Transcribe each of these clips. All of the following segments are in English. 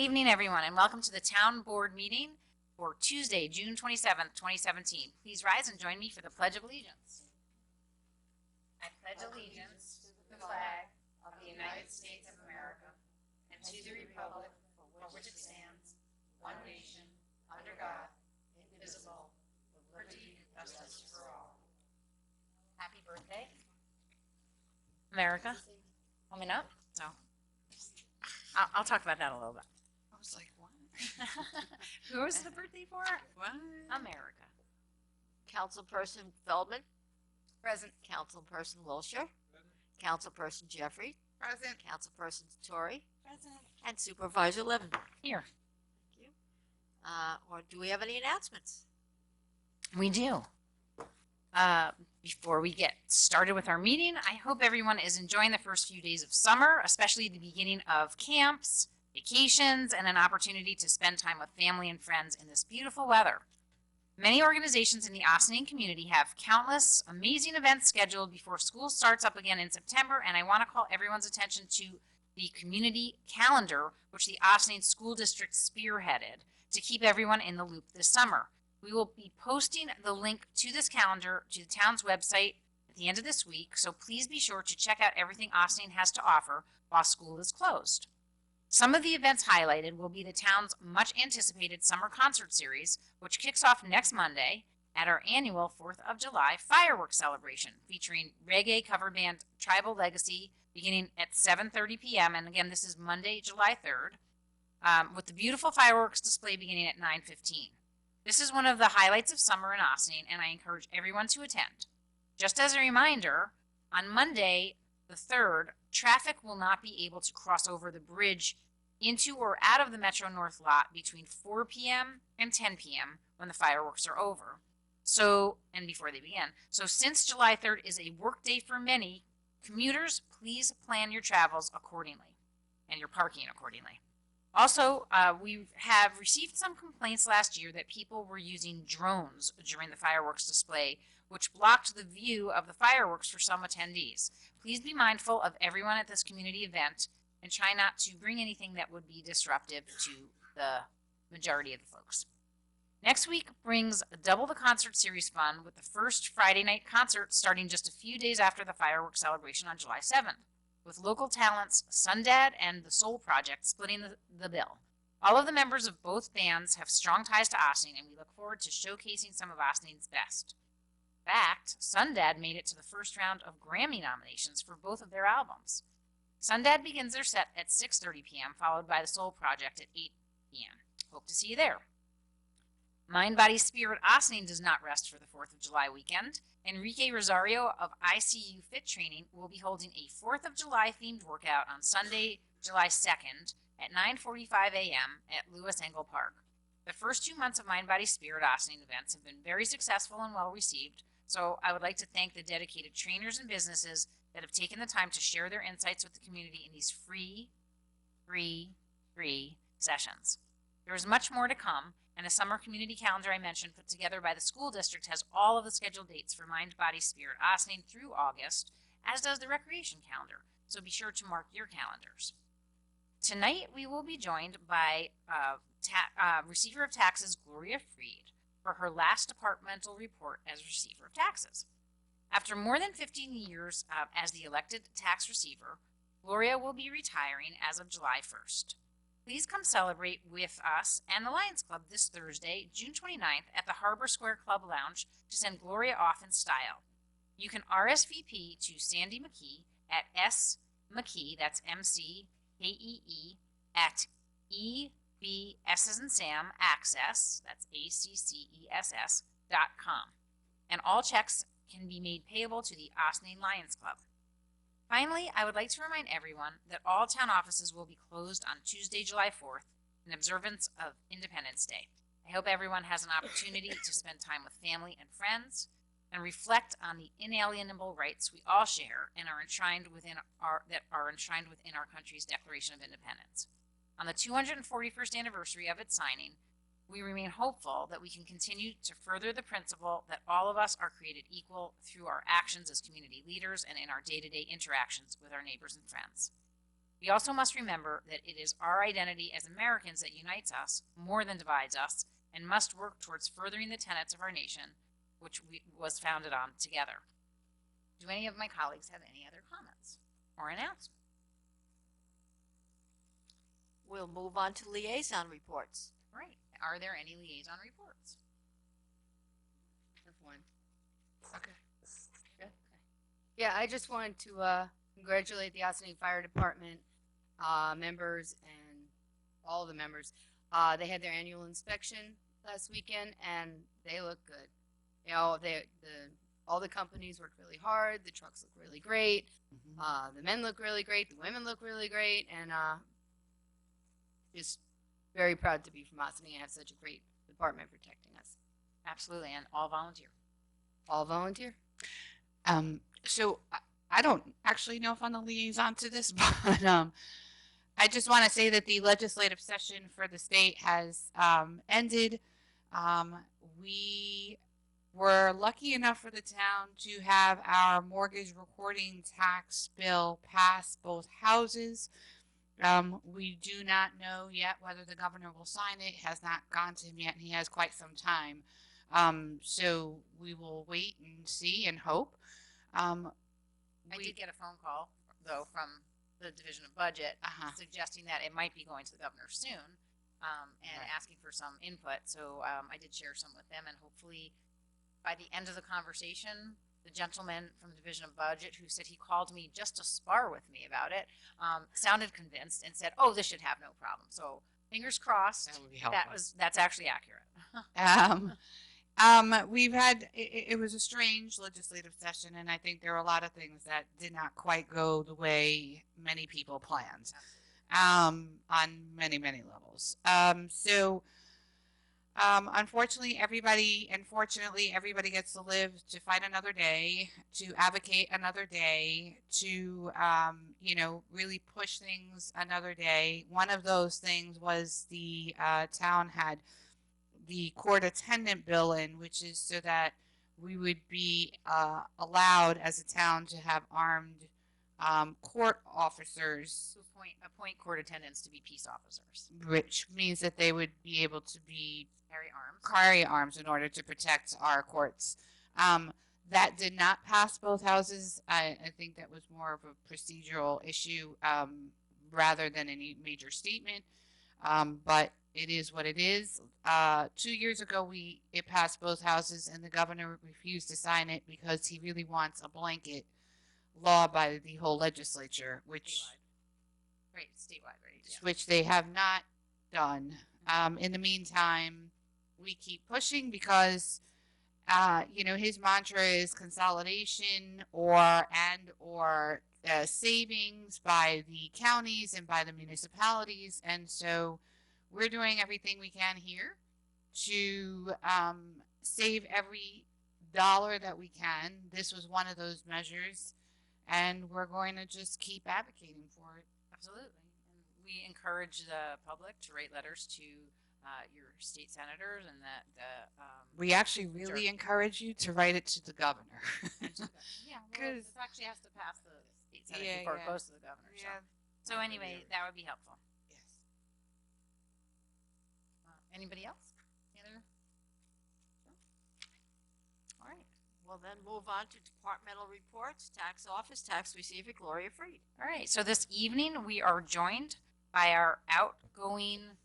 evening, everyone, and welcome to the Town Board meeting for Tuesday, June 27th, 2017. Please rise and join me for the Pledge of Allegiance. I pledge allegiance to the flag of the United States of America and to the republic for which it stands, one nation, under God, indivisible, with liberty and justice for all. Happy birthday, America. Coming up, so I'll talk about that a little bit. I was like, what? Who was the birthday for? What? America. Councilperson Feldman, Present. Councilperson Wilshire, Councilperson Jeffrey, Present. Councilperson Torrey, Present. and Supervisor Levin. Here. Thank you. Or do we have any announcements? We do. Before we get started with our meeting, I hope everyone is enjoying the first few days of summer, especially the beginning of camps, vacations, and an opportunity to spend time with family and friends in this beautiful weather. Many organizations in the Ossining community have countless amazing events scheduled before school starts up again in September, and I want to call everyone's attention to the community calendar, which the Ossining School District spearheaded to keep everyone in the loop this summer. We will be posting the link to this calendar to the town's website at the end of this week, so please be sure to check out everything Ossining has to offer while school is closed. Some of the events highlighted will be the town's much anticipated summer concert series, which kicks off next Monday at our annual 4th of July fireworks celebration, featuring reggae cover band Tribal Legacy beginning at 7:30 p.m. And again, this is Monday, July 3rd, with the beautiful fireworks display beginning at 9:15. This is one of the highlights of summer in Ossining, and I encourage everyone to attend. Just as a reminder, on Monday, the 3rd, traffic will not be able to cross over the bridge into or out of the Metro North lot between 4 p.m. and 10 p.m. when the fireworks are over. And before they begin. So since July 3rd is a work day for many commuters, please plan your travels accordingly and your parking accordingly. Also, we have received some complaints last year that people were using drones during the fireworks display, which blocked the view of the fireworks for some attendees. Please be mindful of everyone at this community event and try not to bring anything that would be disruptive to the majority of the folks. Next week brings double the concert series fun with the first Friday night concert starting just a few days after the fireworks celebration on July 7th. With local talents Sundad and the Soul Project splitting the bill. All of the members of both bands have strong ties to Ossining, and we look forward to showcasing some of Ossining's best. In fact, Sundad made it to the first round of Grammy nominations for both of their albums. Sundad begins their set at 6:30 p.m., followed by the Soul Project at 8 p.m. Hope to see you there. Mind, Body, Spirit Ossining does not rest for the 4th of July weekend. Enrique Rosario of ICU Fit Training will be holding a 4th of July themed workout on Sunday, July 2nd at 9:45 a.m. at Lewis Engel Park. The first 2 months of Mind, Body, Spirit Ossining events have been very successful and well received, so I would like to thank the dedicated trainers and businesses that have taken the time to share their insights with the community in these free sessions. There is much more to come, and a summer community calendar I mentioned put together by the school district has all of the scheduled dates for Mind, Body, Spirit Ossining through August, as does the recreation calendar, so be sure to mark your calendars. Tonight we will be joined by Receiver of Taxes Gloria Freed for her last departmental report as Receiver of Taxes. After more than 15 years as the elected tax receiver, Gloria will be retiring as of July 1st. Please come celebrate with us and the Lions Club this Thursday, June 29th at the Harbor Square Club Lounge to send Gloria off in style. You can RSVP to Sandy McKee at smckee, that's M-C-K-E-E, at EBS as in Sam, Access, that's ACCESS.com. And all checks can be made payable to the Ossining Lions Club. Finally, I would like to remind everyone that all town offices will be closed on Tuesday, July 4th in observance of Independence Day. I hope everyone has an opportunity to spend time with family and friends and reflect on the inalienable rights we all share and are enshrined within our country's Declaration of Independence. On the 241st anniversary of its signing, we remain hopeful that we can continue to further the principle that all of us are created equal through our actions as community leaders and in our day-to-day interactions with our neighbors and friends. We also must remember that it is our identity as Americans that unites us more than divides us, and must work towards furthering the tenets of our nation, which was founded on together. Do any of my colleagues have any other comments or announcements? We'll move on to liaison reports. Right. Are there any liaison reports? I have one. Okay. Good. Yeah, I just wanted to congratulate the Ossining Fire Department members and all the members. They had their annual inspection last weekend, and they look good. You know, all the companies worked really hard. The trucks look really great. The men look really great. The women look really great, and just very proud to be from Ossining and have such a great department protecting us. Absolutely, and all volunteer. All volunteer. So I don't actually know if I'm the liaison to this, but I just want to say that the legislative session for the state has ended. We were lucky enough for the town to have our mortgage recording tax bill pass both houses. We do not know yet whether the governor will sign it. It has not gone to him yet, and he has quite some time. So we will wait and see and hope. I did get a phone call, though, from the Division of Budget suggesting that it might be going to the governor soon and asking for some input. So I did share some with them, and hopefully by the end of the conversation, the gentleman from the Division of Budget who said he called me just to spar with me about it sounded convinced and said, "Oh, this should have no problem." So fingers crossed. That would be helpful. That's actually accurate. We've had, it was a strange legislative session, and I think there were a lot of things that did not quite go the way many people planned, on many, many levels. Unfortunately, everybody gets to live to fight another day, to advocate another day, to, really push things another day. One of those things was the town had the court attendant bill in, which is so that we would be allowed as a town to have armed court officers. Appoint court attendants to be peace officers. Which means that they would be able to Carry arms. carry arms in order to protect our courts. That did not pass both houses. I think that was more of a procedural issue rather than any major statement. But it is what it is. 2 years ago, it passed both houses, and the governor refused to sign it because he really wants a blanket law by the whole legislature, which Statewide, right? Yeah. which they have not done. In the meantime, we keep pushing because, his mantra is consolidation or savings by the counties and by the municipalities. And so we're doing everything we can here to save every dollar that we can. This was one of those measures, and we're going to just keep advocating for it. Absolutely. And we encourage the public to write letters to your state senators and We actually really encourage you to write it to the governor. yeah, well, this actually has to pass the state senate before it goes to the governor. So anyway, that would be helpful. Yes. Anybody else? Any other? All right. We'll then move on to departmental reports, tax office, tax receiver Gloria Freed. All right. So this evening we are joined by our outgoing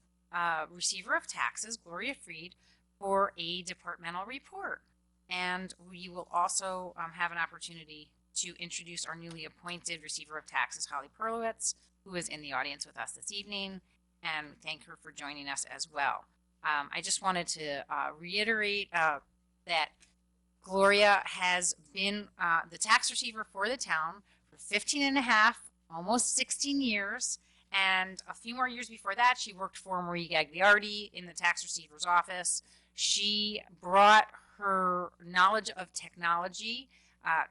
receiver of taxes, Gloria Freed, for a departmental report. And we will also have an opportunity to introduce our newly appointed receiver of taxes, Holly Perlowitz, who is in the audience with us this evening, and thank her for joining us as well. I just wanted to reiterate that Gloria has been the tax receiver for the town for 15 and a half, almost 16 years. And a few more years before that, she worked for Marie Gagliardi in the tax receiver's office. She brought her knowledge of technology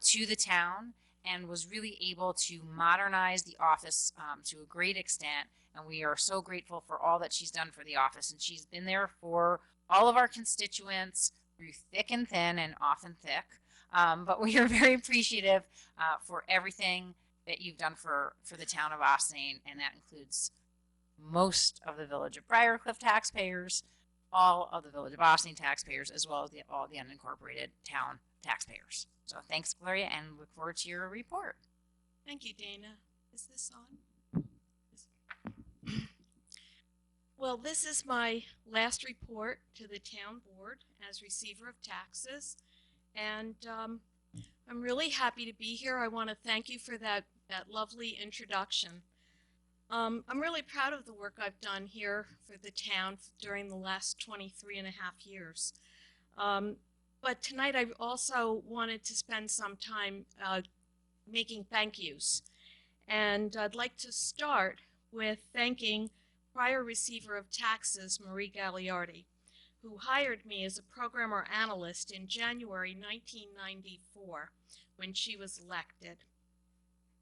to the town and was really able to modernize the office to a great extent. And we are so grateful for all that she's done for the office. And she's been there for all of our constituents through thick and thin and often thick. But we are very appreciative for everything that you've done for the town of Ossining, and that includes most of the Village of Briarcliff taxpayers, all of the Village of Ossining taxpayers, as well as all the unincorporated town taxpayers. So thanks, Gloria, and look forward to your report. Thank you, Dana. Is this on? Well, this is my last report to the town board as receiver of taxes, and I'm really happy to be here. I want to thank you for that lovely introduction. I'm really proud of the work I've done here for the town during the last 23 and a half years. But tonight I also wanted to spend some time making thank yous. And I'd like to start with thanking prior receiver of taxes, Marie Gagliardi, who hired me as a programmer analyst in January 1994 when she was elected.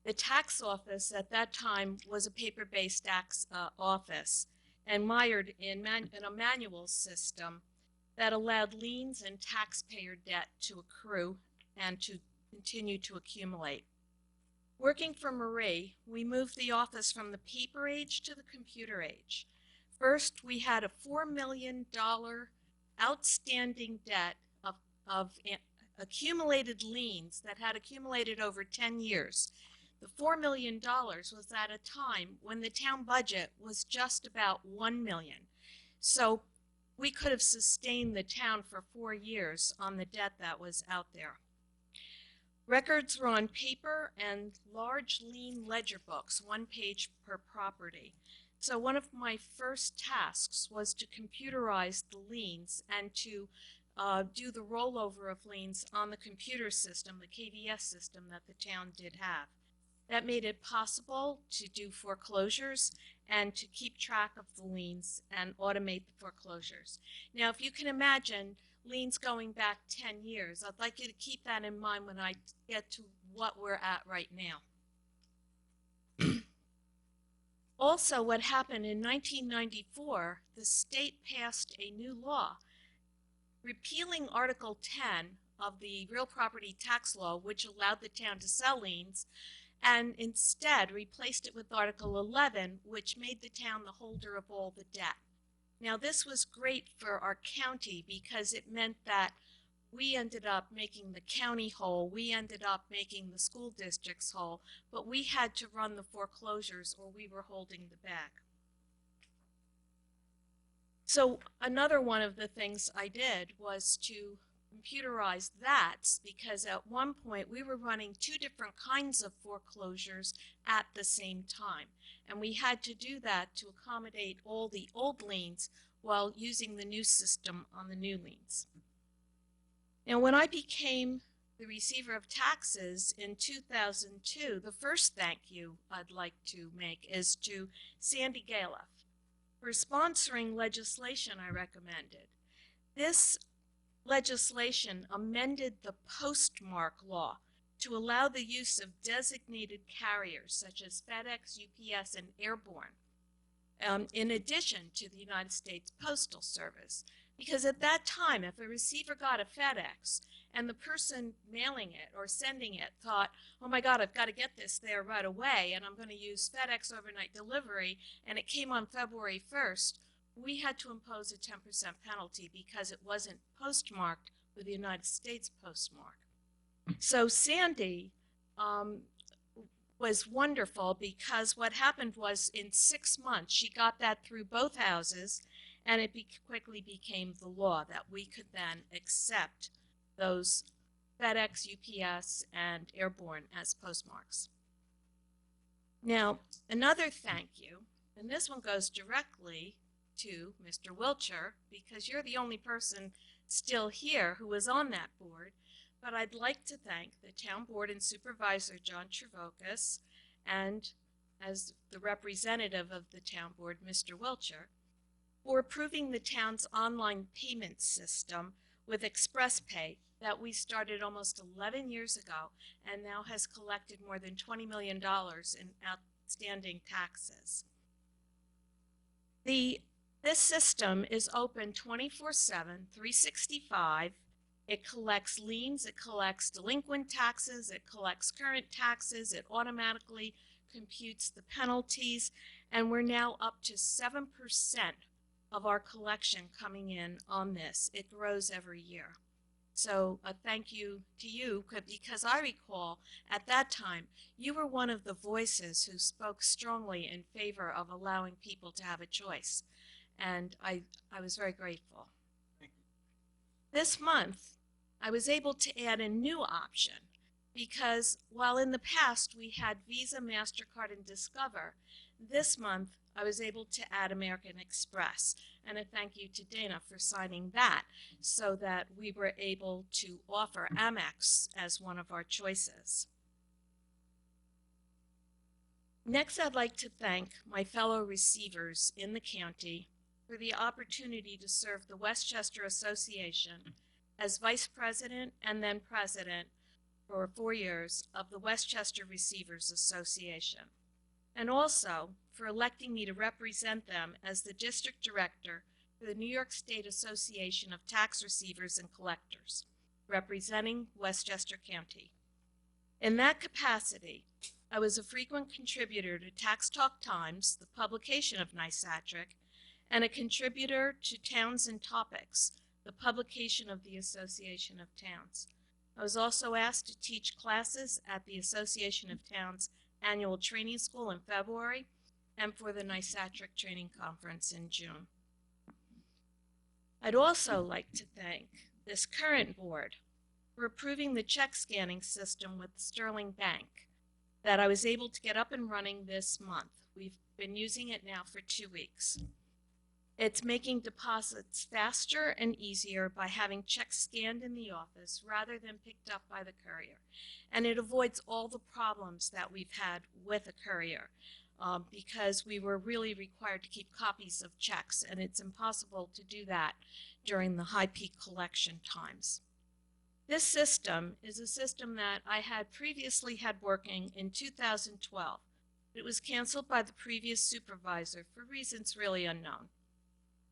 The tax office at that time was a paper-based tax office and mired in a manual system that allowed liens and taxpayer debt to accrue and to continue to accumulate. Working for Marie, we moved the office from the paper age to the computer age. First, we had a $4 million outstanding debt of accumulated liens that had accumulated over 10 years. The $4 million was at a time when the town budget was just about $1 million. So we could have sustained the town for 4 years on the debt that was out there. Records were on paper and large lien ledger books, 1 page per property. So one of my first tasks was to computerize the liens and to do the rollover of liens on the computer system, the KVS system that the town did have. That made it possible to do foreclosures and to keep track of the liens and automate the foreclosures. Now, if you can imagine liens going back 10 years, I'd like you to keep that in mind when I get to what we're at right now. Also, what happened in 1994, the state passed a new law repealing Article 10 of the real property tax law, which allowed the town to sell liens, and instead replaced it with Article 11, which made the town the holder of all the debt. Now, this was great for our county because it meant that we ended up making the county whole, we ended up making the school districts whole, but we had to run the foreclosures or we were holding the bag. So another one of the things I did was to computerize that, because at one point we were running 2 different kinds of foreclosures at the same time, and we had to do that to accommodate all the old liens while using the new system on the new liens. Now, when I became the receiver of taxes in 2002, the first thank you I'd like to make is to Sandy Galiff for sponsoring legislation I recommended. This legislation amended the postmark law to allow the use of designated carriers such as FedEx, UPS, and Airborne, in addition to the United States Postal Service. Because at that time, if a receiver got a FedEx and the person mailing it or sending it thought, oh my God, I've got to get this there right away, and I'm going to use FedEx overnight delivery, and it came on February 1st, we had to impose a 10% penalty because it wasn't postmarked with the United States postmark. So Sandy was wonderful, because what happened was in 6 months she got that through both houses, and it quickly became the law that we could then accept those FedEx, UPS, and Airborne as postmarks. Now, another thank you, and this one goes directly to Mr. Wilcher, because you're the only person still here who was on that board, but I'd like to thank the town board and supervisor, John Trevocas, and as the representative of the town board, Mr. Wilcher, for approving the town's online payment system with ExpressPay that we started almost 11 years ago and now has collected more than $20 million in outstanding taxes. This system is open 24/7, 365, It collects liens, it collects delinquent taxes, it collects current taxes, it automatically computes the penalties, and we're now up to 7% of our collection coming in on this. It grows every year. So a thank you to you, because I recall at that time you were one of the voices who spoke strongly in favor of allowing people to have a choice, and I was very grateful. This month, I was able to add a new option because while in the past we had Visa, MasterCard, and Discover, this month I was able to add American Express. And a thank you to Dana for signing that so that we were able to offer Amex as one of our choices. Next, I'd like to thank my fellow receivers in the county for the opportunity to serve the Westchester Association as Vice President and then President for 4 years of the Westchester Receivers Association, and also for electing me to represent them as the District Director for the New York State Association of Tax Receivers and Collectors, representing Westchester County. In that capacity, I was a frequent contributor to Tax Talk Times, the publication of NYSATRIC, and a contributor to Towns and Topics, the publication of the Association of Towns. I was also asked to teach classes at the Association of Towns annual training school in February and for the NYSATRIC training conference in June. I'd also like to thank this current board for approving the check scanning system with Sterling Bank that I was able to get up and running this month. We've been using it now for 2 weeks. It's making deposits faster and easier by having checks scanned in the office rather than picked up by the courier. And it avoids all the problems that we've had with a courier because we were really required to keep copies of checks, and it's impossible to do that during the high peak collection times. This system is a system that I had previously had working in 2012. It was canceled by the previous supervisor for reasons really unknown.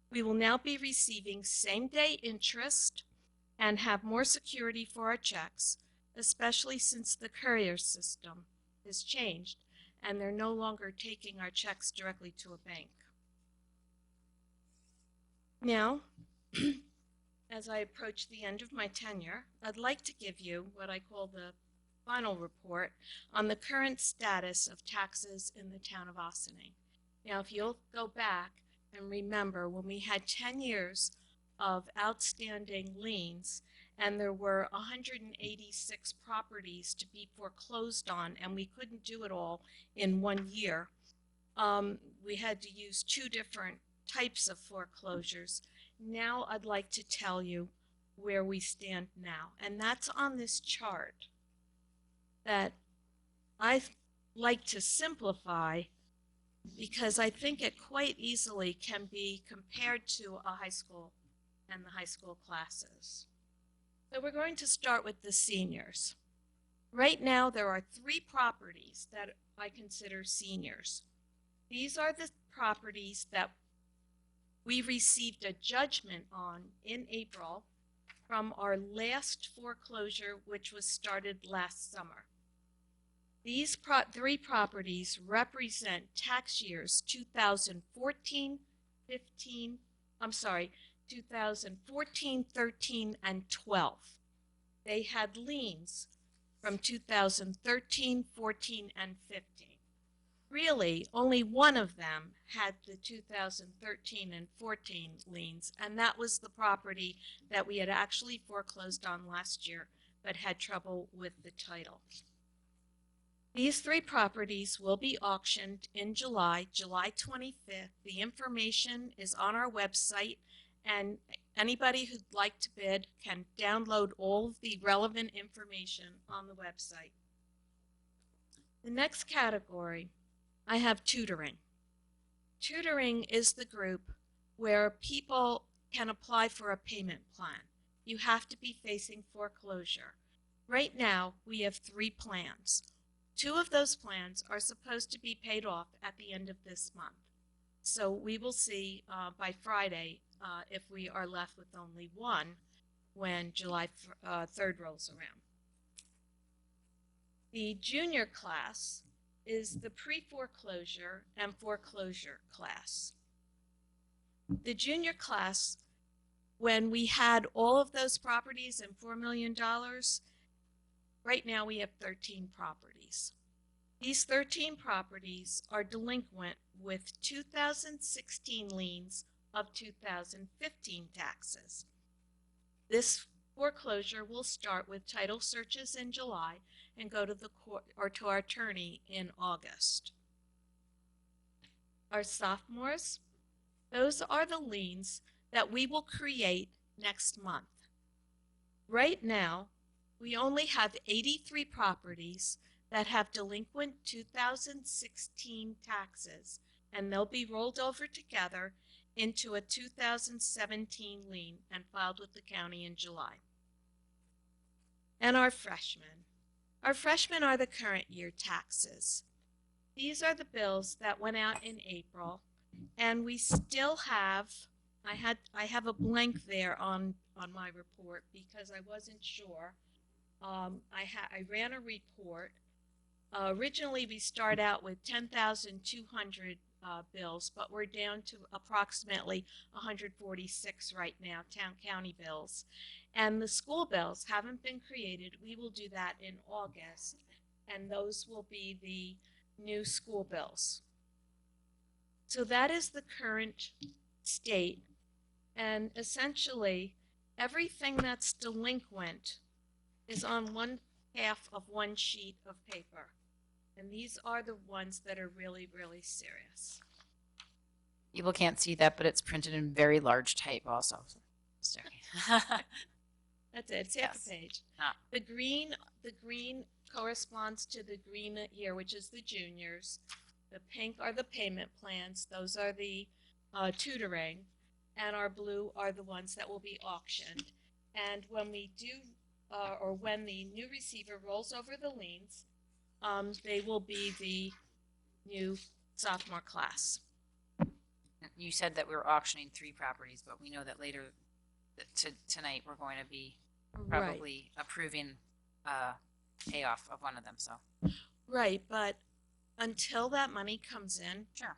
We will now be receiving same-day interest and have more security for our checks, especially since the courier system has changed and they're no longer taking our checks directly to a bank. Now, as I approach the end of my tenure, I'd like to give you what I call the final report on the current status of taxes in the town of Ossining. Now, if you'll go back and remember when we had 10 years of outstanding liens and there were 186 properties to be foreclosed on and we couldn't do it all in 1 year, we had to use 2 different types of foreclosures. Now I'd like to tell you where we stand now, and that's on this chart that I like to simplify because I think it quite easily can be compared to a high school and the high school classes. So we're going to start with the seniors. Right now there are 3 properties that I consider seniors. These are the properties that we received a judgment on in April from our last foreclosure, which was started last summer. These 3 properties represent tax years 2014, 13, and 12. They had liens from 2013, 14, and 15. Really, only one of them had the 2013 and 14 liens, and that was the property that we had actually foreclosed on last year, but had trouble with the title. These 3 properties will be auctioned in July 25th. The information is on our website, and anybody who'd like to bid can download all of the relevant information on the website. The next category, I have tutoring. Tutoring is the group where people can apply for a payment plan. You have to be facing foreclosure. Right now, we have 3 plans. 2 of those plans are supposed to be paid off at the end of this month. So we will see by Friday if we are left with only 1. when July 3rd rolls around. The junior class is the pre-foreclosure and foreclosure class. The junior class, when we had all of those properties and $4 million, right now we have 13 properties. These 13 properties are delinquent with 2016 liens of 2015 taxes. This foreclosure will start with title searches in July and go to the court or to our attorney in August. Our sophomores, those are the liens that we will create next month. Right now, we only have 83 properties that have delinquent 2016 taxes, and they'll be rolled over together into a 2017 lien and filed with the county in July. And our freshmen. Our freshmen are the current year taxes. These are the bills that went out in April, and we still have, I have a blank there on my report because I wasn't sure. I ran a report. Originally, we start out with 10,200 bills, but we're down to approximately 146 right now, town-county bills. And the school bills haven't been created. We will do that in August, and those will be the new school bills. So that is the current state, and essentially everything that's delinquent is on one half of one sheet of paper. And these are the ones that are really, really serious. People can't see that, but it's printed in very large type also. Just joking. That's it. It's half Yes. a page. Ah. The green corresponds to the green here, which is the juniors. The pink are the payment plans. Those are the tutoring. And our blue are the ones that will be auctioned. And when we do, or when the new receiver rolls over the liens, they will be the new sophomore class. You said that we were auctioning 3 properties, but we know that later tonight we're going to be probably approving payoff of one of them. So Right, but until that money comes in, sure.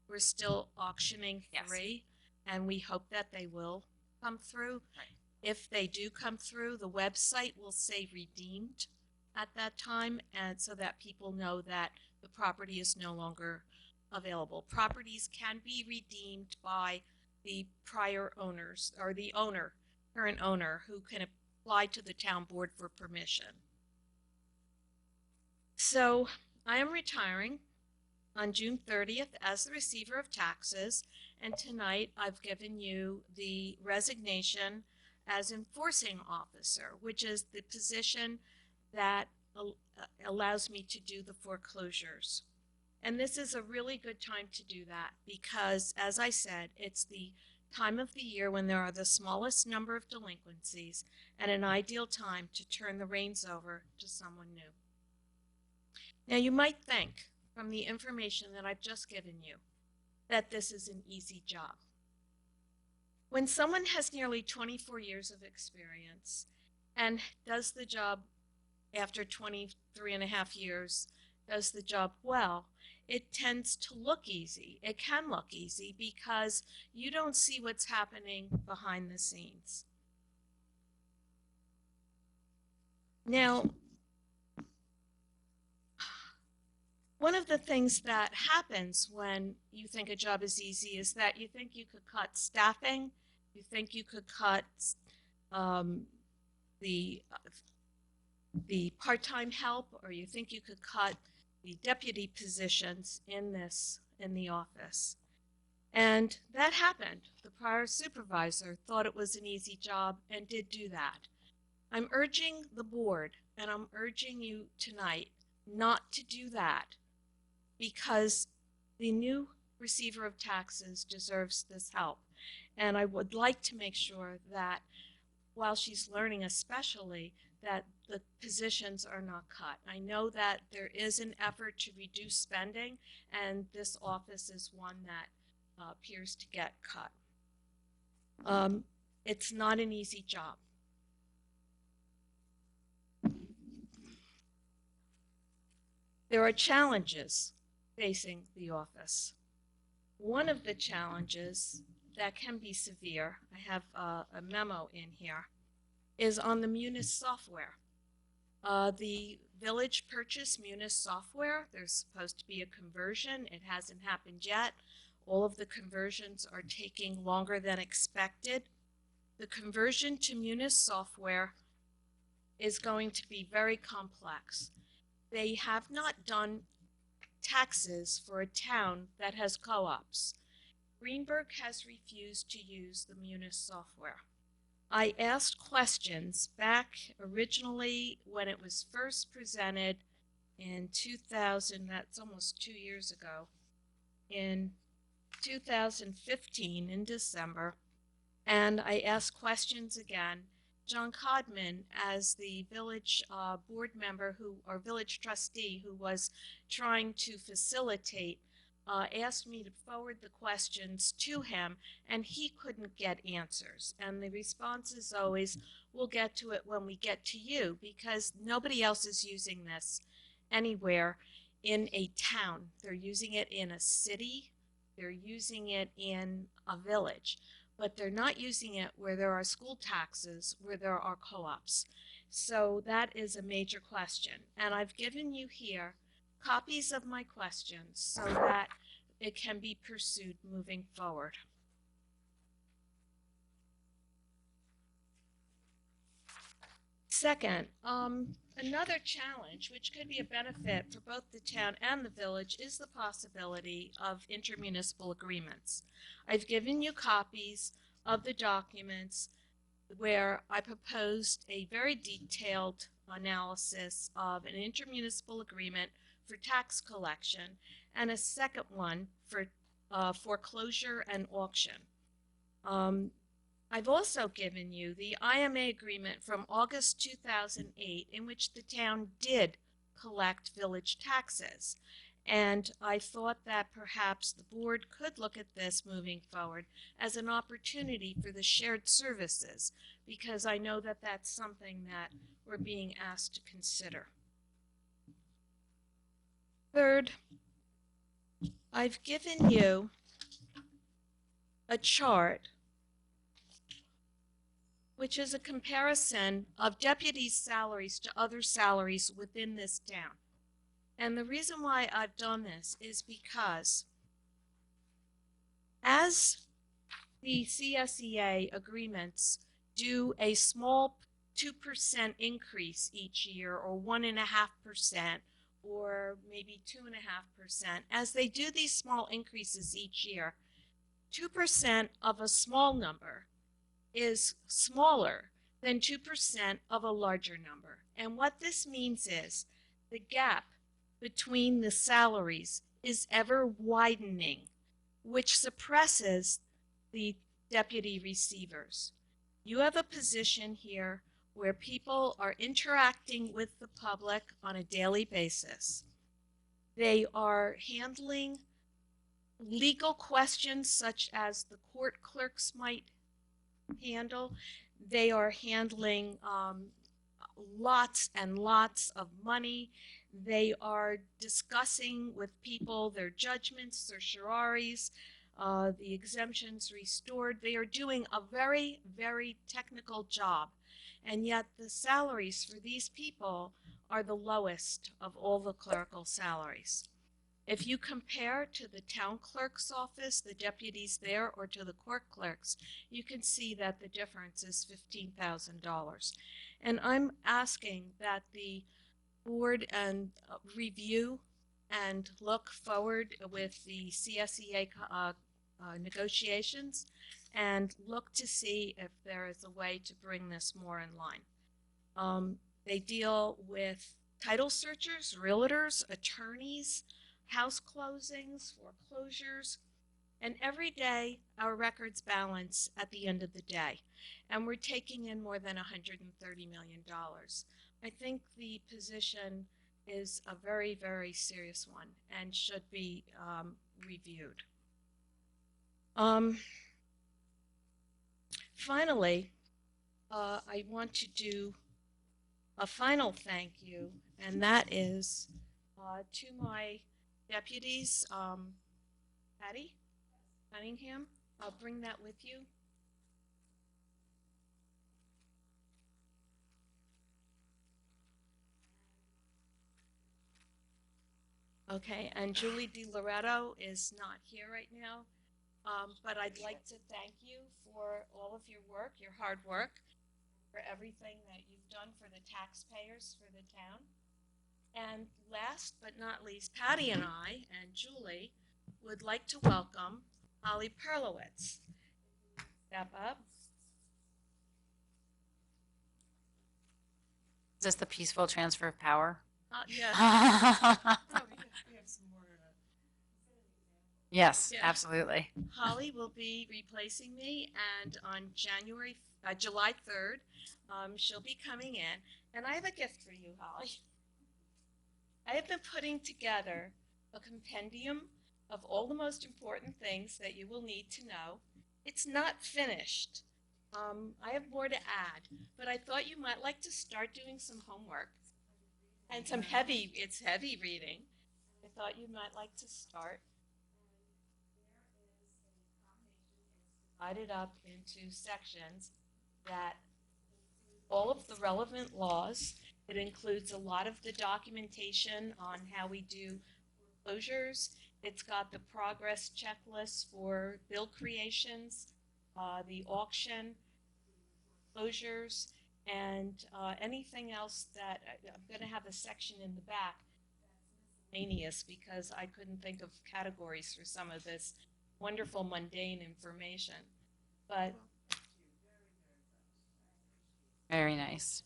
we're still auctioning Yes. 3, and we hope that they will come through. Right. If they do come through, the website will say redeemed at that time, and so that people know that the property is no longer available. Properties can be redeemed by the prior owners, or the owner, current owner, who can apply to the town board for permission. So I am retiring on June 30th as the receiver of taxes, and tonight I've given you the resignation as enforcing officer, which is the position that allows me to do the foreclosures. And this is a really good time to do that because, as I said, it's the time of the year when there are the smallest number of delinquencies and an ideal time to turn the reins over to someone new. Now, you might think, from the information that I've just given you, that this is an easy job. When someone has nearly 24 years of experience and does the job after 23 and a half years, does the job well, it tends to look easy. It can look easy because you don't see what's happening behind the scenes. Now, one of the things that happens when you think a job is easy is that you think you could cut staffing, you think you could cut the part-time help, or you think you could cut the deputy positions in the office. And that happened. The prior supervisor thought it was an easy job and did do that. I'm urging the board, and I'm urging you tonight, not to do that, because the new receiver of taxes deserves this help. And I would like to make sure that while she's learning especially, that the positions are not cut. I know that there is an effort to reduce spending, and this office is one that appears to get cut. It's not an easy job. There are challenges facing the office. One of the challenges that can be severe, I have a memo in here, is on the Munis software. The village purchased Munis software. There's supposed to be a conversion. It hasn't happened yet. All of the conversions are taking longer than expected. The conversion to Munis software is going to be very complex. They have not done taxes for a town that has co-ops. Greenberg has refused to use the Munis software. I asked questions back originally when it was first presented in 2000, that's almost 2 years ago, in 2015 in December, and I asked questions again. John Codman, as the village board member or village trustee who was trying to facilitate, asked me to forward the questions to him, and he couldn't get answers. And the response is always, we'll get to it when we get to you, because nobody else is using this anywhere in a town. They're using it in a city, they're using it in a village, but they're not using it where there are school taxes, where there are co-ops. So that is a major question. And I've given you here copies of my questions so that it can be pursued moving forward. Second, another challenge, which could be a benefit for both the town and the village, is the possibility of intermunicipal agreements. I've given you copies of the documents where I proposed a very detailed analysis of an intermunicipal agreement for tax collection and a second one for foreclosure and auction. I've also given you the IMA agreement from August 2008 in which the town did collect village taxes. And I thought that perhaps the board could look at this moving forward as an opportunity for the shared services, because I know that that's something that we're being asked to consider. Third, I've given you a chart which is a comparison of deputies' salaries to other salaries within this town. And the reason why I've done this is because as the CSEA agreements do a small 2% increase each year, or 1.5%, or maybe 2.5%, as they do these small increases each year, 2% of a small number is smaller than 2% of a larger number. And what this means is the gap between the salaries is ever widening, which suppresses the deputy receivers. You have a position here where people are interacting with the public on a daily basis. They are handling legal questions such as the court clerks might handle. They are handling lots and lots of money. They are discussing with people their judgments, their certiorari's, the exemptions restored. They are doing a very, very technical job. And yet the salaries for these people are the lowest of all the clerical salaries. If you compare to the town clerk's office, the deputies there, or to the court clerks, you can see that the difference is $15,000. And I'm asking that the board and review and look forward with the CSEA negotiations and look to see if there is a way to bring this more in line. They deal with title searchers, realtors, attorneys, house closings, foreclosures, and every day our records balance at the end of the day, and we're taking in more than $130 million. I think the position is a very, very serious one and should be reviewed. Finally, I want to do a final thank you, and that is To my deputies, Patty Cunningham, I'll bring that with you. Okay, and Julie DiLoretto is not here right now, but I'd like to thank you for all of your work, your hard work, for everything that you've done for the taxpayers for the town. And last but not least, Patty and I and Julie would like to welcome Holly Perlowitz. Step up. Is this the peaceful transfer of power? Yeah. Yes, Yeah. absolutely. Holly will be replacing me, and on July 3rd, she'll be coming in. And I have a gift for you, Holly. I have been putting together a compendium of all the most important things that you will need to know. It's not finished. I have more to add, but I thought you might like to start doing some homework and it's heavy reading. I thought you might like to start. Divided up into sections that all of the relevant laws. It includes a lot of the documentation on how we do foreclosures. It's got the progress checklist for bill creations, the auction, closures, and anything else that I'm going to have a section in the back miscellaneous because I couldn't think of categories for some of this wonderful mundane information. But Very nice.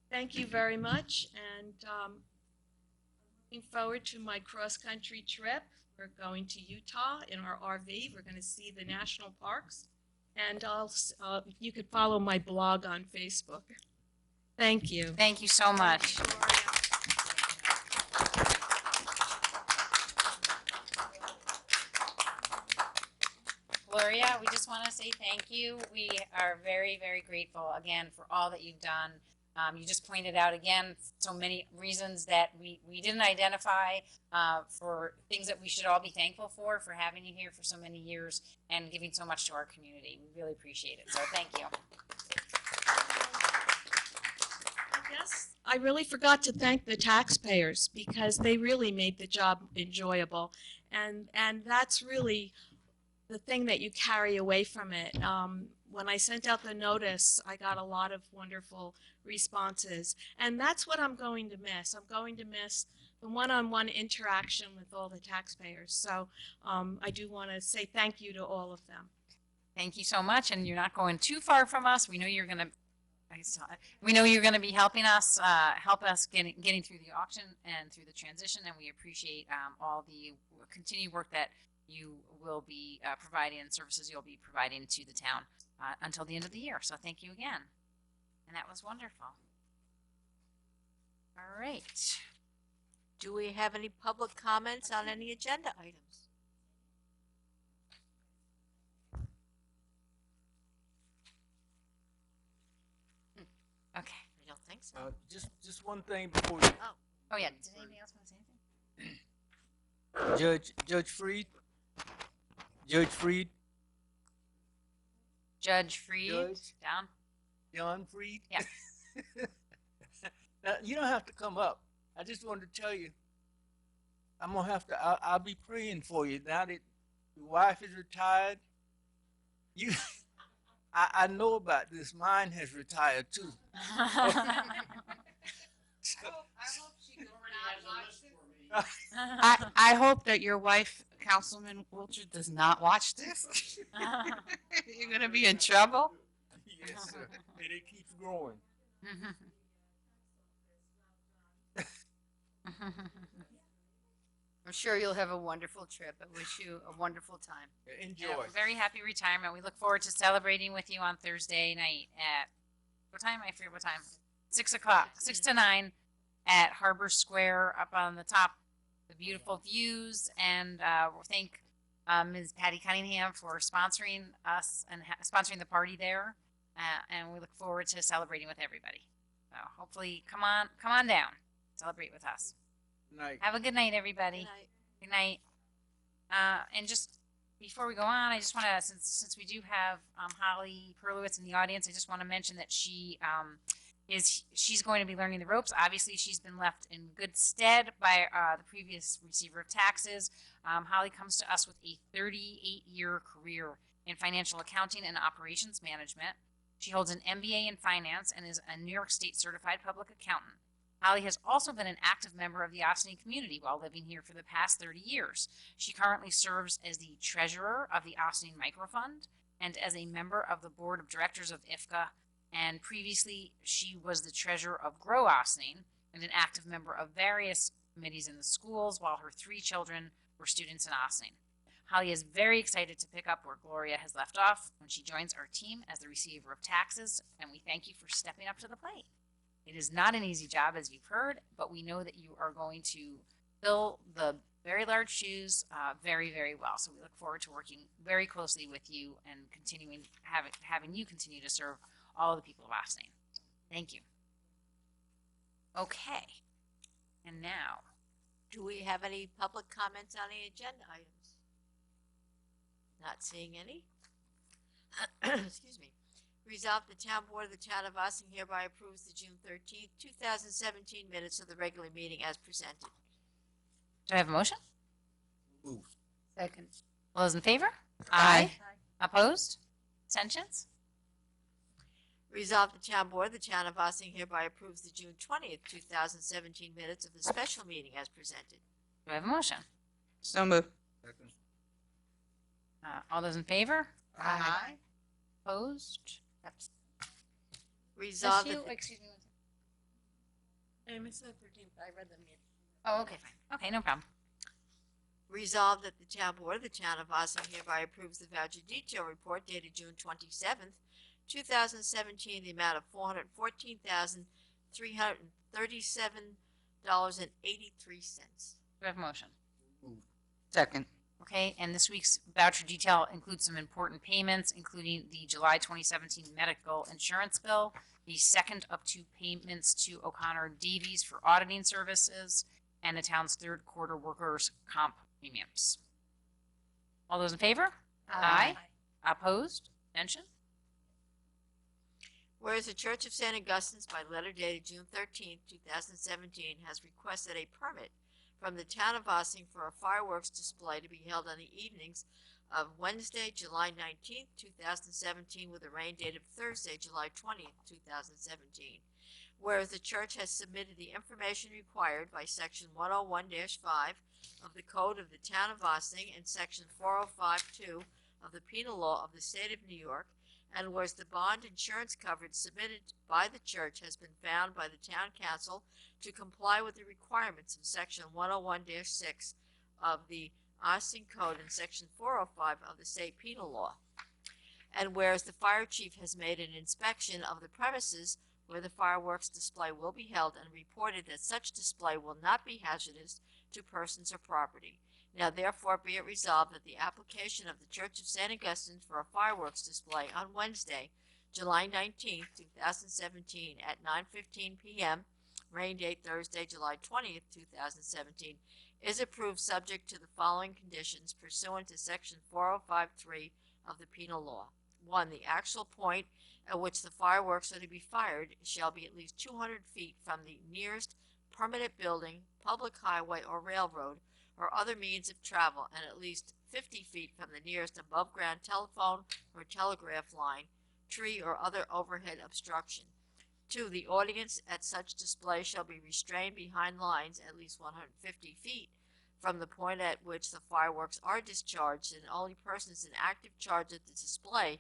thank you very much, and looking forward to my cross-country trip. We're going to Utah in our RV. We're going to see the national parks, and you could follow my blog on Facebook. Thank you. Thank you so much. Gloria, we just want to say thank you. We are very, very grateful again for all that you've done. You just pointed out again so many reasons that we didn't identify for things that we should all be thankful for having you here for so many years and giving so much to our community. We really appreciate it. So thank you. Yes, I really forgot to thank the taxpayers because they really made the job enjoyable, and that's really the thing that you carry away from it. When I sent out the notice, I got a lot of wonderful responses, and that's what I'm going to miss. I'm going to miss the one-on-one interaction with all the taxpayers. So I do want to say thank you to all of them. Thank you so much, and you're not going too far from us. We know you're going to. We know you're going to be helping us, getting through the auction and through the transition, and we appreciate all the continued work that you will be providing and services you'll be providing to the town until the end of the year. So thank you again. And that was wonderful. All right. Do we have any public comments on any agenda items? Okay. I don't think so. Just one thing before Oh yeah. Did anybody else want to say anything? Judge Freed. Judge Freed. Judge Freed. Judge. Down. John Freed. Yeah. Now you don't have to come up. I just wanted to tell you, I'm gonna have to. I'll be praying for you now that your wife is retired. You, I know about this. Mine has retired too. I hope that your wife, Councilman Wiltshire, does not watch this. You're going to be in trouble. Yes, sir. And it keeps growing. I'm sure you'll have a wonderful trip. I wish you a wonderful time. Enjoy. Yeah, very happy retirement. We look forward to celebrating with you on Thursday night at what time? I forget what time. 6 o'clock, 6 to 9 at Harbor Square up on the top. The beautiful views, and we'll thank Ms. Patty Cunningham for sponsoring us and sponsoring the party there. And we look forward to celebrating with everybody. So hopefully, come on down, celebrate with us. Night. Have a good night, everybody. Good night. Good night. And just before we go on, I just want to, since we do have Holly Perlowitz in the audience, I just want to mention that she's going to be learning the ropes. Obviously, she's been left in good stead by the previous receiver of taxes. Holly comes to us with a 38-year career in financial accounting and operations management. She holds an MBA in finance and is a New York State certified public accountant. Holly has also been an active member of the Ossining community while living here for the past 30 years. She currently serves as the treasurer of the Ossining Microfund and as a member of the board of directors of IFCA. And previously, she was the treasurer of Grow Ossining and an active member of various committees in the schools while her 3 children were students in Ossining. Holly is very excited to pick up where Gloria has left off when she joins our team as the receiver of taxes, and we thank you for stepping up to the plate. It is not an easy job, as you've heard, but we know that you are going to fill the very large shoes very, very well. So we look forward to working very closely with you and continuing having you continue to serve all of the people of Ossining. Thank you. Okay. And now, Do we have any public comments on the agenda items? Not seeing any. Excuse me. Resolved, the town board of the town of Ossining hereby approves the June 13th, 2017 minutes of the regular meeting as presented. do I have a motion? Move. Second. All those in favor? Aye. Opposed? Abstentions? Resolved, the town board of the town of Ossining hereby approves the June 20th, 2017 minutes of the special meeting as presented. Do I have a motion? So moved. Second. All those in favor? Aye. Opposed? Resolved, that the- Excuse me. I missed the 13th. I read them yet. Oh, okay, fine. Okay, no problem. resolved that the town board of the town of Ossining hereby approves the voucher detail report dated June 27th, 2017, the amount of $414,337.83. Do I have a motion? Second. Okay, and this week's voucher detail includes some important payments, including the July 2017 medical insurance bill, the second of 2 payments to O'Connor Davies for auditing services, and the town's third quarter workers' comp premiums. All those in favor? Aye. Opposed? Abstention? Whereas the Church of St. Augustine's by letter dated June 13th, 2017 has requested a permit from the town of Ossining for a fireworks display to be held on the evenings of Wednesday, July 19th, 2017 with a rain date of Thursday, July 20th, 2017. Whereas the church has submitted the information required by section 101-5 of the Code of the Town of Ossining and section 405-2 of the Penal Law of the State of New York, and whereas the bond insurance coverage submitted by the church has been found by the town council to comply with the requirements of section 101-6 of the Ossining Code and section 405 of the state penal law. And whereas the fire chief has made an inspection of the premises where the fireworks display will be held and reported that such display will not be hazardous to persons or property. Now therefore be it resolved that the application of the Church of St. Augustine for a fireworks display on Wednesday, July 19th, 2017 at 9:15 p.m., rain date Thursday, July 20th, 2017, is approved subject to the following conditions pursuant to section 405-3 of the penal law. 1. The actual point at which the fireworks are to be fired shall be at least 200 feet from the nearest permanent building, public highway or railroad, or other means of travel, and at least 50 feet from the nearest above-ground telephone or telegraph line, tree, or other overhead obstruction. 2. The audience at such display shall be restrained behind lines at least 150 feet from the point at which the fireworks are discharged, and only persons in active charge at the display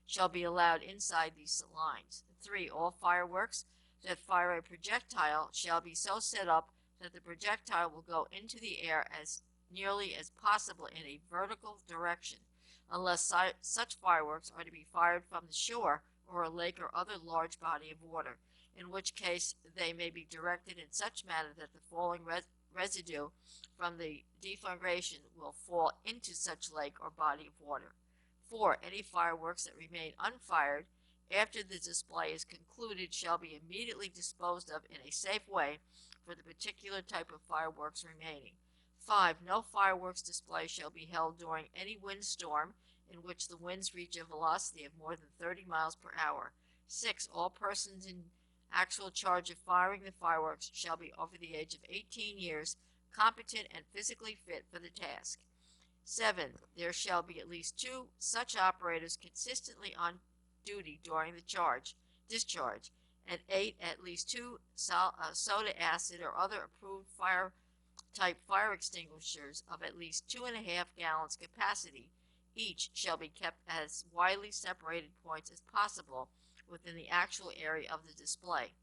shall be allowed inside these lines. 3. All fireworks that fire a projectile shall be so set up that the projectile will go into the air as nearly as possible in a vertical direction, unless such fireworks are to be fired from the shore or a lake or other large body of water, in which case they may be directed in such manner that the falling residue from the deflagration will fall into such lake or body of water. 4. Any fireworks that remain unfired after the display is concluded shall be immediately disposed of in a safe way for the particular type of fireworks remaining. 5. No fireworks display shall be held during any windstorm in which the winds reach a velocity of more than 30 miles per hour. 6. All persons in actual charge of firing the fireworks shall be over the age of 18 years, competent and physically fit for the task. 7. There shall be at least 2 such operators consistently on duty during the discharge, and 8. At least 2 soda acid or other approved fire extinguishers of at least 2.5 gallons capacity each shall be kept at as widely separated points as possible within the actual area of the display.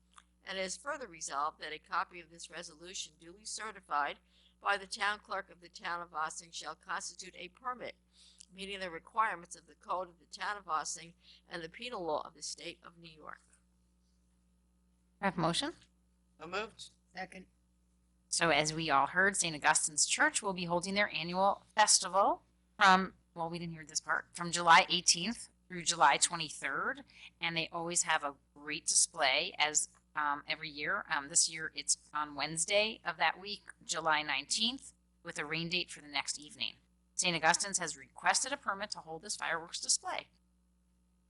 And it is further resolved that a copy of this resolution duly certified by the town clerk of the town of Ossining shall constitute a permit meeting the requirements of the code of the town of Ossining and the penal law of the state of New York. I have a motion. So moved. Second. So as we all heard, St. Augustine's Church will be holding their annual festival we didn't hear this part, from July 18th through July 23rd. And they always have a great display as every year. This year it's on Wednesday of that week, July 19th, with a rain date for the next evening. St. Augustine's has requested a permit to hold this fireworks display.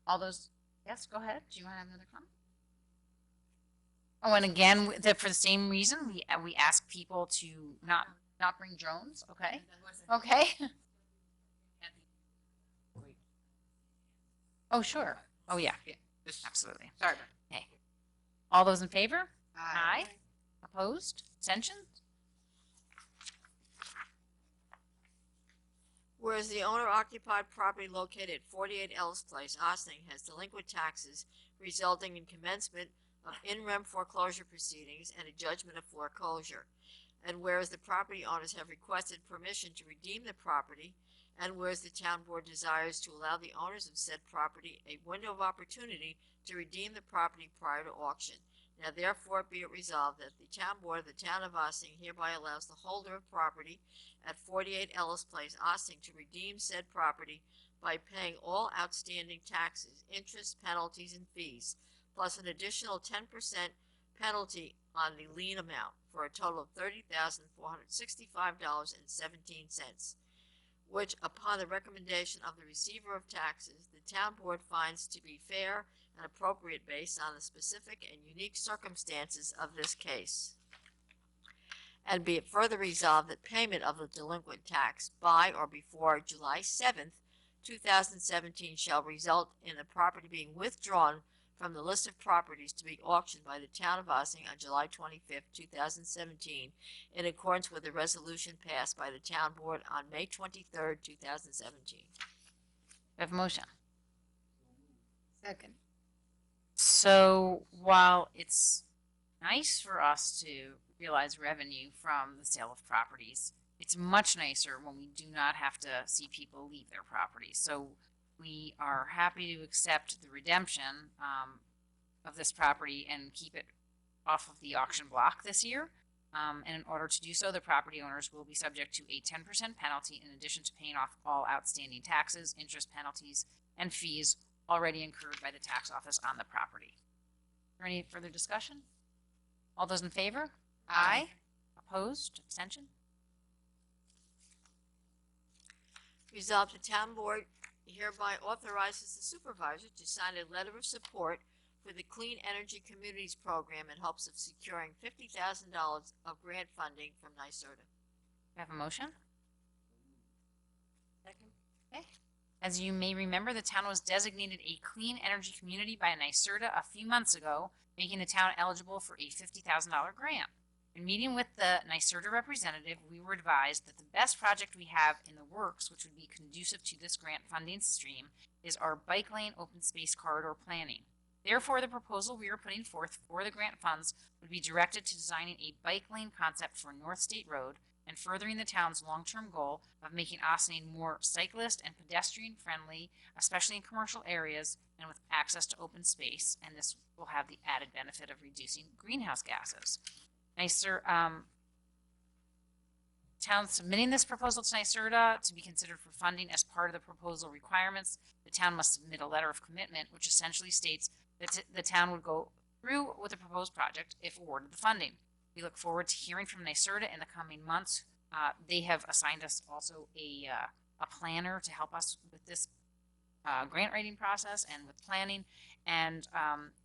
All those, yes, go ahead. Do you want to have another comment? Oh, and again, for the same reason, we ask people to not bring drones. Okay. Okay. Oh, sure. Oh, yeah. Just, Absolutely. sorry about that. Okay. All those in favor? Aye. Opposed? Abstentions? Whereas the owner-occupied property located at 48 Ellis Place, Ossining, has delinquent taxes resulting in commencement of in-rem foreclosure proceedings and a judgment of foreclosure. And whereas the property owners have requested permission to redeem the property, and whereas the town board desires to allow the owners of said property a window of opportunity to redeem the property prior to auction. Now therefore be it resolved that the town board of the town of Ossining hereby allows the holder of property at 48 Ellis Place, Ossining, to redeem said property by paying all outstanding taxes, interest, penalties, and fees, plus an additional 10% penalty on the lien amount, for a total of $30,465.17, which, upon the recommendation of the receiver of taxes, the town board finds to be fair and appropriate based on the specific and unique circumstances of this case. And be it further resolved that payment of the delinquent tax by or before July 7th, 2017 shall result in the property being withdrawn from the list of properties to be auctioned by the town of Ossining on July 25th, 2017, in accordance with the resolution passed by the town board on May 23rd, 2017. We have a motion. Second. So while it's nice for us to realize revenue from the sale of properties, it's much nicer when we do not have to see people leave their properties. So we are happy to accept the redemption of this property and keep it off of the auction block this year. And in order to do so, the property owners will be subject to a 10% penalty in addition to paying off all outstanding taxes, interest, penalties, and fees already incurred by the tax office on the property. Is there any further discussion? All those in favor? Aye. Opposed? Abstention? Resolved, the town board hereby authorizes the supervisor to sign a letter of support for the Clean Energy Communities Program in hopes of securing $50,000 of grant funding from NYSERDA. We have a motion? Second. Okay. As you may remember, the town was designated a clean energy community by NYSERDA a few months ago, making the town eligible for a $50,000 grant. In meeting with the NYSERDA representative, we were advised that the best project we have in the works, which would be conducive to this grant funding stream, is our bike lane open space corridor planning. Therefore, the proposal we are putting forth for the grant funds would be directed to designing a bike lane concept for North State Road and furthering the town's long-term goal of making Ossining more cyclist and pedestrian friendly, especially in commercial areas and with access to open space. And this will have the added benefit of reducing greenhouse gases. Town submitting this proposal to NYSERDA to be considered for funding as part of the proposal requirements. The town must submit a letter of commitment, which essentially states that the town would go through with the proposed project if awarded the funding. We look forward to hearing from NYSERDA in the coming months. They have assigned us also a planner to help us with this grant writing process and with planning, and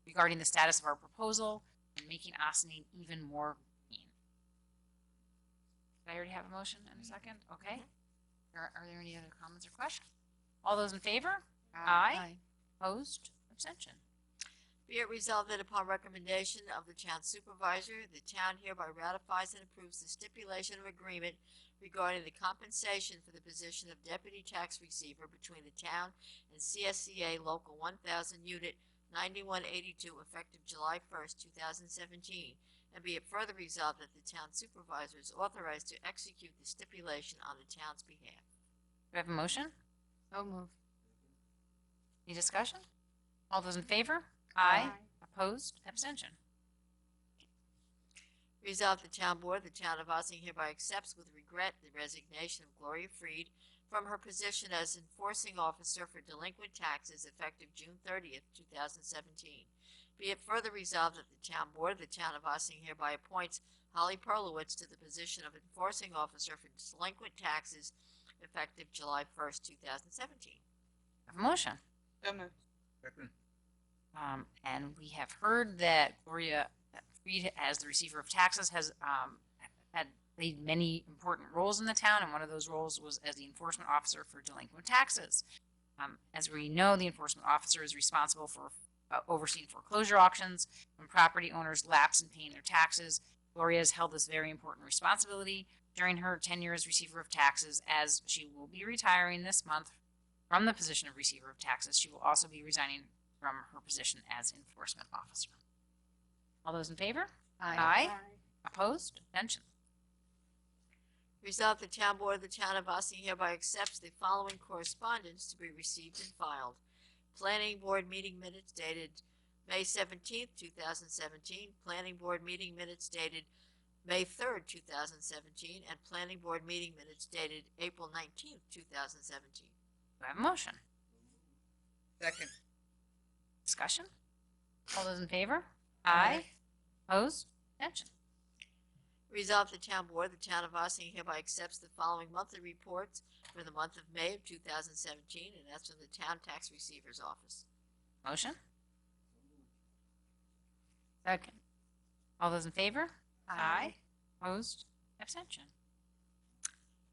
regarding the status of our proposal and making Ossining even more green. Did I already have a motion and a second? Okay. Are there any other comments or questions? All those in favor? Aye. Opposed? Abstention. Be it resolved that upon recommendation of the town supervisor, the town hereby ratifies and approves the stipulation of agreement regarding the compensation for the position of deputy tax receiver between the town and CSCA Local 1000 Unit 9182 effective July 1st, 2017. And be it further resolved that the town supervisor is authorized to execute the stipulation on the town's behalf. Do I have a motion? So moved. Any discussion? All those in favor? Aye. Opposed? Abstention. Resolved, the town board, the town of Ossining hereby accepts with regret the resignation of Gloria Freed from her position as enforcing officer for delinquent taxes effective June 30th, 2017. Be it further resolved that the town board, the town of Ossining hereby appoints Holly Perlowitz to the position of enforcing officer for delinquent taxes effective July 1st, 2017. I have a motion. So moved. Second. And we have heard that Gloria Freed, as the receiver of taxes, has had played many important roles in the town, and one of those roles was as the enforcement officer for delinquent taxes. As we know, the enforcement officer is responsible for overseeing foreclosure auctions when property owners lapse in paying their taxes. Gloria has held this very important responsibility during her tenure as receiver of taxes, as she will be retiring this month from the position of receiver of taxes. She will also be resigning from her position as enforcement officer. All those in favor? Aye. Opposed? Abstention. Resolved, the town board of the town of Ossining hereby accepts the following correspondence to be received and filed. Planning board meeting minutes dated May 17th, 2017. Planning board meeting minutes dated May 3rd, 2017. And planning board meeting minutes dated April 19th, 2017. Do I have a motion? Second. Discussion? All those in favor? Aye. Opposed? Abstention. Resolved, the town board, the town of Ossining hereby accepts the following monthly reports for the month of May of 2017, and that's from the town tax receiver's office. Motion? Second. All those in favor? Opposed? Abstention.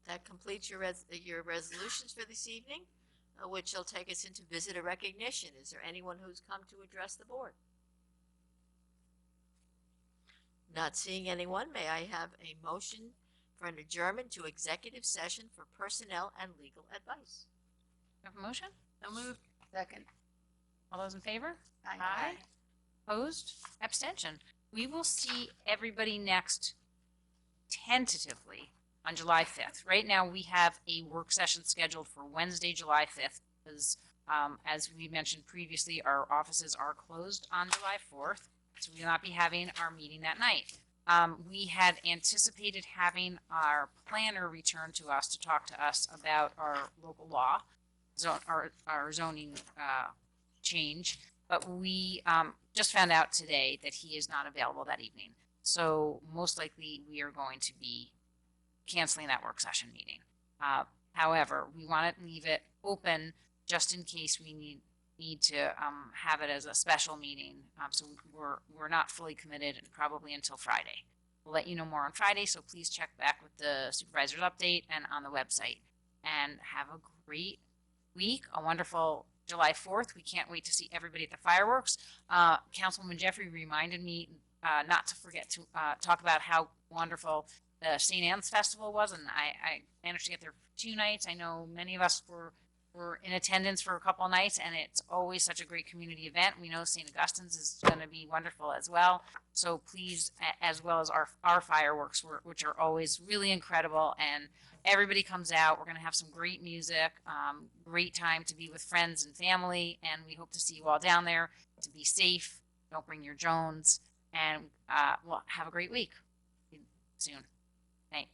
That completes your resolutions for this evening, which will take us into visitor recognition. Is there anyone who's come to address the board? Not seeing anyone, may I have a motion for an adjournment to executive session for personnel and legal advice? Do I have a motion? So moved. Second. All those in favor? Opposed? Abstention. We will see everybody next tentatively on July 5th. Right now, we have a work session scheduled for Wednesday, July 5th, because as we mentioned previously, our offices are closed on July 4th, so we will not be having our meeting that night. We had anticipated having our planner return to us to talk to us about our local law, our zoning change, but we just found out today that he is not available that evening. So most likely we are going to be canceling that work session meeting. However, we want to leave it open just in case we need to have it as a special meeting. So we're not fully committed and probably until Friday. We'll let you know more on Friday, so please check back with the supervisor's update and on the website. And have a great week, a wonderful July 4th. We can't wait to see everybody at the fireworks. Councilwoman Jeffrey reminded me not to forget to talk about how wonderful the St. Anne's Festival was, and I managed to get there for 2 nights. I know many of us were in attendance for a couple of nights, and it's always such a great community event. We know St. Augustine's is going to be wonderful as well. So please, as well as our fireworks, which are always really incredible, and everybody comes out. We're going to have some great music, great time to be with friends and family, and we hope to see you all down there. To be safe, don't bring your Jones, and we'll have a great week. See you soon. Thanks.